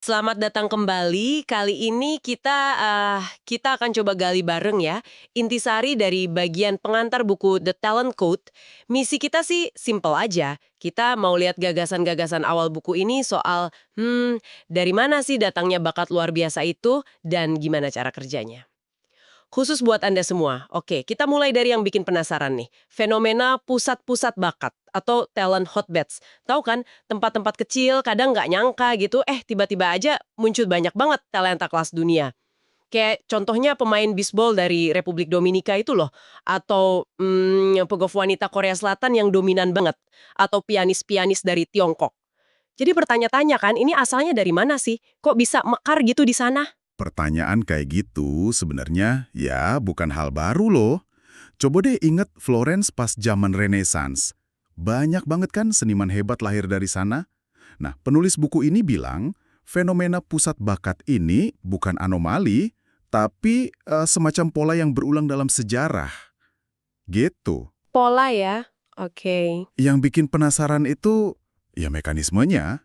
Selamat datang kembali. Kali ini kita akan coba gali bareng ya, intisari dari bagian pengantar buku The Talent Code. Misi kita sih simple aja. Kita mau lihat gagasan-gagasan awal buku ini soal, dari mana sih datangnya bakat luar biasa itu dan gimana cara kerjanya. Khusus buat Anda semua. Oke, kita mulai dari yang bikin penasaran nih. Fenomena pusat-pusat bakat atau talent hotbeds. Tahu kan, tempat-tempat kecil kadang nggak nyangka gitu, tiba-tiba aja muncul banyak banget talenta kelas dunia. Kayak contohnya pemain bisbol dari Republik Dominika itu loh. Atau pegolf wanita Korea Selatan yang dominan banget. Atau pianis-pianis dari Tiongkok. Jadi bertanya-tanya kan, ini asalnya dari mana sih? Kok bisa mekar gitu di sana? Pertanyaan kayak gitu sebenarnya ya bukan hal baru loh. Coba deh inget Florence pas zaman Renaissance. Banyak banget kan seniman hebat lahir dari sana. Nah, penulis buku ini bilang, fenomena pusat bakat ini bukan anomali, tapi semacam pola yang berulang dalam sejarah. Gitu. Pola ya? Oke. Yang bikin penasaran itu, ya mekanismenya.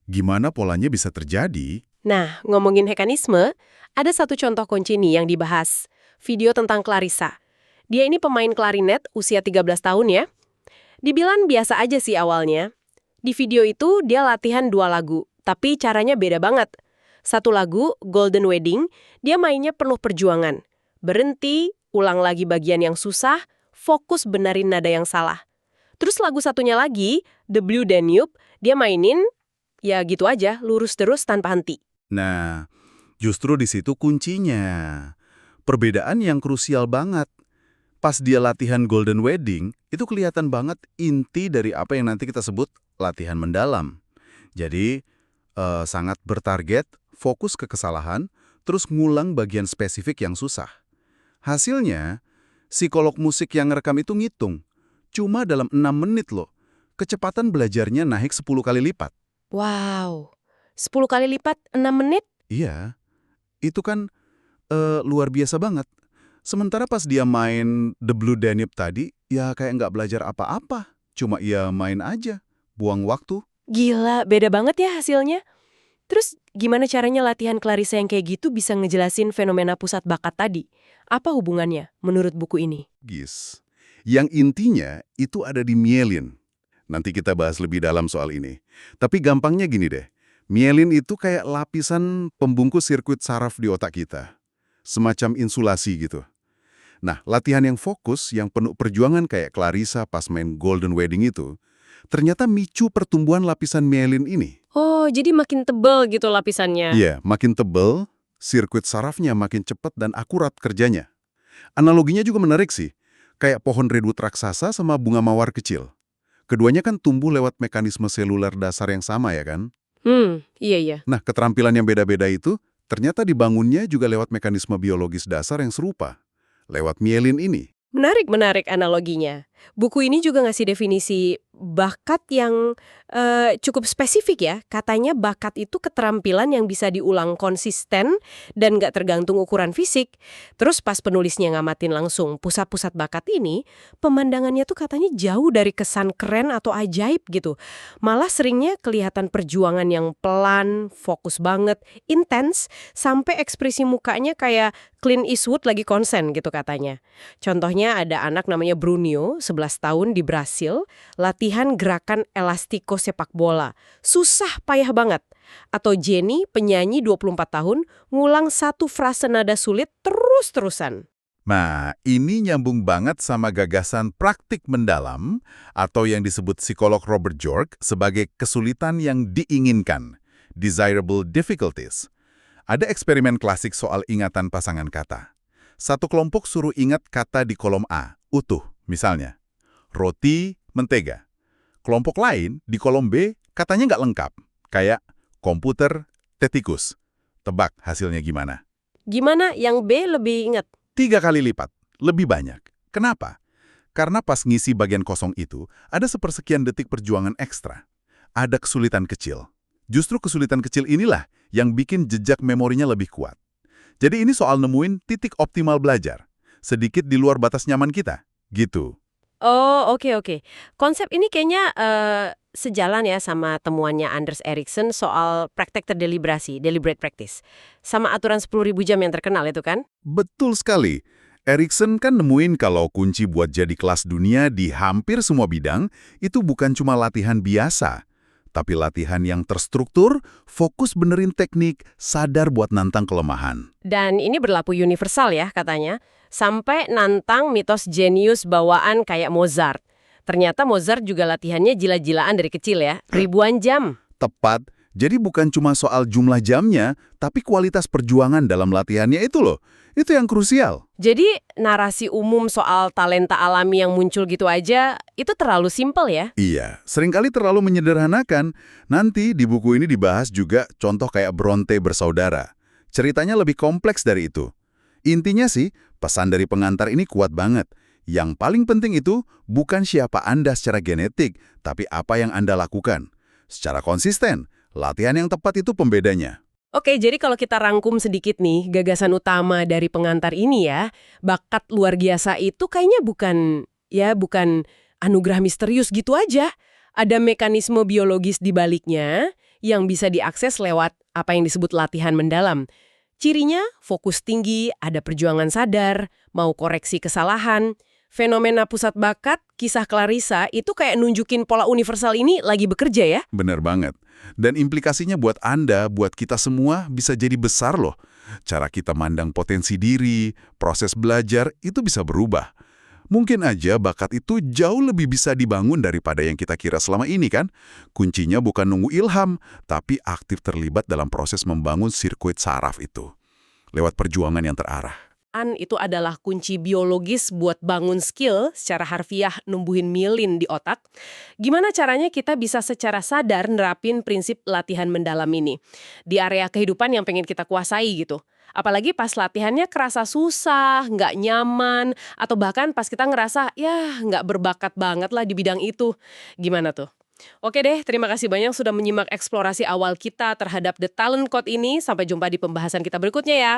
Gimana polanya bisa terjadi? Nah, ngomongin mekanisme, ada satu contoh kunci nih yang dibahas. Video tentang Clarissa. Dia ini pemain klarinet usia 13 tahun ya. Dibilang biasa aja sih awalnya. Di video itu dia latihan 2 lagu, tapi caranya beda banget. Satu lagu, Golden Wedding, dia mainnya penuh perjuangan. Berhenti, ulang lagi bagian yang susah, fokus benerin nada yang salah. Terus lagu satunya lagi, The Blue Danube, dia mainin, ya gitu aja, lurus terus tanpa henti. Nah, justru di situ kuncinya. Perbedaan yang krusial banget. Pas dia latihan Golden Wedding, itu kelihatan banget inti dari apa yang nanti kita sebut latihan mendalam. Jadi, sangat bertarget, fokus ke kesalahan, terus ngulang bagian spesifik yang susah. Hasilnya, psikolog musik yang ngerekam itu ngitung. Cuma dalam 6 menit loh, kecepatan belajarnya naik 10 kali lipat. Wow, 10 kali lipat 6 menit? Iya, itu kan luar biasa banget. Sementara pas dia main The Blue Danube tadi, ya kayak nggak belajar apa-apa. Cuma ya main aja, buang waktu. Gila, beda banget ya hasilnya. Terus gimana caranya latihan Clarissa yang kayak gitu bisa ngejelasin fenomena pusat bakat tadi? Apa hubungannya menurut buku ini? Gis. Yang intinya itu ada di mielin. Nanti kita bahas lebih dalam soal ini. Tapi gampangnya gini deh. Mielin itu kayak lapisan pembungkus sirkuit saraf di otak kita. Semacam insulasi gitu. Nah, latihan yang fokus, yang penuh perjuangan kayak Clarissa pas main Golden Wedding itu, ternyata micu pertumbuhan lapisan mielin ini. Oh, jadi makin tebel gitu lapisannya. Iya, makin tebel, sirkuit sarafnya makin cepat dan akurat kerjanya. Analoginya juga menarik sih, kayak pohon redwood raksasa sama bunga mawar kecil. Keduanya kan tumbuh lewat mekanisme seluler dasar yang sama ya kan? Iya iya. Nah, keterampilan yang beda-beda itu ternyata dibangunnya juga lewat mekanisme biologis dasar yang serupa. Lewat mielin ini. Menarik analoginya. Buku ini juga ngasih definisi bakat yang cukup spesifik ya. Katanya bakat itu keterampilan yang bisa diulang konsisten dan nggak tergantung ukuran fisik. Terus pas penulisnya ngamatin langsung pusat-pusat bakat ini, pemandangannya tuh katanya jauh dari kesan keren atau ajaib gitu. Malah seringnya kelihatan perjuangan yang pelan, fokus banget, intens, sampai ekspresi mukanya kayak Clint Eastwood lagi konsen gitu katanya. Contohnya ada anak namanya Brunio, 11 tahun di Brasil, latihan gerakan elastiko sepak bola. Susah payah banget. Atau Jenny, penyanyi 24 tahun, ngulang satu frase nada sulit terus-terusan. Nah, ini nyambung banget sama gagasan praktik mendalam atau yang disebut psikolog Robert Jork sebagai kesulitan yang diinginkan, desirable difficulties. Ada eksperimen klasik soal ingatan pasangan kata. Satu kelompok suruh ingat kata di kolom A, utuh, misalnya. Roti, mentega. Kelompok lain di kolom B katanya nggak lengkap, kayak komputer, tetikus. Tebak hasilnya gimana? Gimana yang B lebih ingat? 3 kali lipat, lebih banyak. Kenapa? Karena pas ngisi bagian kosong itu, ada sepersekian detik perjuangan ekstra. Ada kesulitan kecil. Justru kesulitan kecil inilah yang bikin jejak memorinya lebih kuat. Jadi ini soal nemuin titik optimal belajar. Sedikit di luar batas nyaman kita. Gitu. Oh, oke oke. Konsep ini kayaknya sejalan ya sama temuannya Anders Ericsson soal praktek terdeliberasi, deliberate practice. Sama aturan 10.000 jam yang terkenal itu kan? Betul sekali. Erikson kan nemuin kalau kunci buat jadi kelas dunia di hampir semua bidang itu bukan cuma latihan biasa, tapi latihan yang terstruktur, fokus benerin teknik, sadar buat nantang kelemahan. Dan ini berlaku universal ya katanya, sampai nantang mitos jenius bawaan kayak Mozart. Ternyata Mozart juga latihannya gila-gilaan dari kecil ya, ribuan jam. Tepat, jadi bukan cuma soal jumlah jamnya, tapi kualitas perjuangan dalam latihannya itu loh. Itu yang krusial. Jadi narasi umum soal talenta alami yang muncul gitu aja, itu terlalu simpel ya? Iya, seringkali terlalu menyederhanakan. Nanti di buku ini dibahas juga contoh kayak Bronte bersaudara. Ceritanya lebih kompleks dari itu. Intinya sih, pesan dari pengantar ini kuat banget. Yang paling penting itu bukan siapa Anda secara genetik, tapi apa yang Anda lakukan. Secara konsisten, latihan yang tepat itu pembedanya. Oke, jadi kalau kita rangkum sedikit nih, gagasan utama dari pengantar ini ya, bakat luar biasa itu kayaknya bukan anugerah misterius gitu aja. Ada mekanisme biologis di baliknya yang bisa diakses lewat apa yang disebut latihan mendalam. Cirinya fokus tinggi, ada perjuangan sadar, mau koreksi kesalahan. Fenomena pusat bakat, kisah Clarissa itu kayak nunjukin pola universal ini lagi bekerja ya. Bener banget. Dan implikasinya buat Anda, buat kita semua bisa jadi besar loh. Cara kita mandang potensi diri, proses belajar itu bisa berubah. Mungkin aja bakat itu jauh lebih bisa dibangun daripada yang kita kira selama ini kan? Kuncinya bukan nunggu ilham, tapi aktif terlibat dalam proses membangun sirkuit saraf itu. Lewat perjuangan yang terarah. Itu adalah kunci biologis buat bangun skill secara harfiah numbuhin mielin di otak. Gimana caranya kita bisa secara sadar nerapin prinsip latihan mendalam ini di area kehidupan yang pengen kita kuasai gitu. Apalagi pas latihannya kerasa susah, nggak nyaman, atau bahkan pas kita ngerasa ya nggak berbakat banget lah di bidang itu. Gimana tuh? Oke deh, terima kasih banyak sudah menyimak eksplorasi awal kita terhadap The Talent Code ini. Sampai jumpa di pembahasan kita berikutnya ya.